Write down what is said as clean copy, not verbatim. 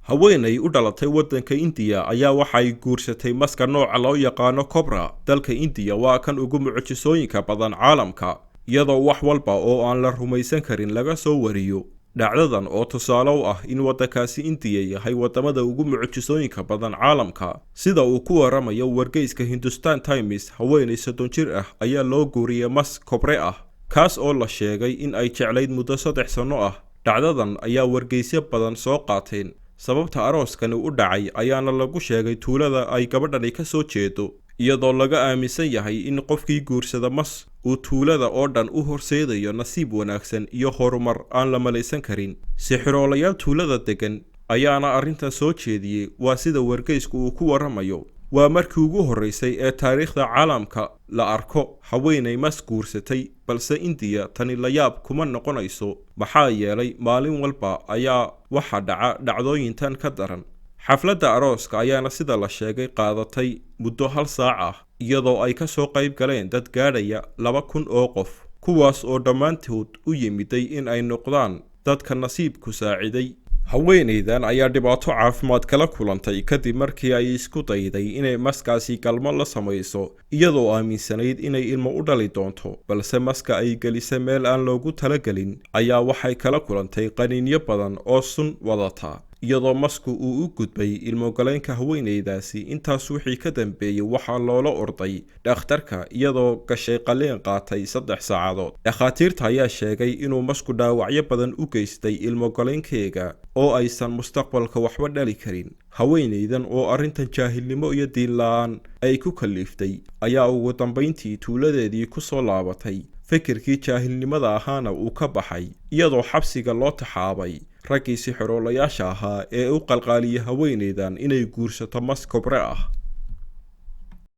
haweenay u dhalatay waddanka India ayaa waxay guursatay maska nooca loo yaqaano Cobra. Dalka India waa kan ugu mucjisooyinka badan caalamka, iyadoo wax walba oo aan la rumaysan karin laga soo wariyo. Dhacdadan oo tusaale u ah in waddankaasi India yahay wadamada ugu mucjisooyinka badan caalamka, sida uu ku waramayo wargeyska Hindustan Times. Haweenay 30 jir ah ayaa loo guuriyay mas Cobra ah, kaas oo la sheegay in ay jeclayd muddo 3 sano ah. Dhacdadan ayaa wargeysyo badan soo qaateen. Sababta arooskani u dhacay ayaana lagu sheegay tuulada ay gabadhani ka soo jeedo, iyadoo laga aaminsan yahay in qofkii guursada mas uu tuulada oo dhan u horseedayo nasiib wanaagsan iyo horumar aan la malaysan karin. Sixiroolayaal tuulada degan ayaana arrintan soo jeediyey. Waa sida wargeysku uu ku waramayo, waa markii ugu horeysay ee taariikhda caalamka la arko haweenay mas guursatay, balse India tani la yaab kuma noqonayso maxaa yeelay maalin walba ayaa waxa dhaca dhacdooyintan ka daran. Xafladda arooska ayaana sida la sheegay qaadatay muddo 1 saac ah, iyadoo ay ka soo qayb galeen dad gaadhaya 2,000 oo qof, kuwaas oo dhammaantood u yimiday in ay noqdaan dadka nasiibku saaciday. Haweenaydan ayaa dhibaato caafimaad kala kulantay kadib markii ay isku dayday inay maskaasi galmo la samayso, iyadoo aaminsanayd inay ilmo u dhali doonto, balse maska ay gelisay meel aan loogu talagelin ayaa waxay kala kulantay qaniinyo badan oo sun wadata, iyadoo masku uu u gudbay ilmo-galeenka haweenaydaasi. Intaas wixii ka dambeeyay waxaa loola orday dhakhtarka, iyadoo gashay qalliin qaatay 3 saacadood. Dhakhaatiirta ayaa sheegay inuu masku dhaawacyo badan u geystay ilmo-galeenkeega oo aysan mustaqbalka waxba dhali karin. Haweenaydan oo arrintan jaahilnimo iyo diin la'aan ay ku kaliftay ayaa ugu dambeyntii tuuladeedii ku soo laabatay. Fikirkii jaahilnimada ahaana uu ka baxay, iyadoo xabsiga loo taxaabay raggii sixiroolayaasha ahaa ee u qalqaaliyay haweenaydan inay guursato mas Cobra ah.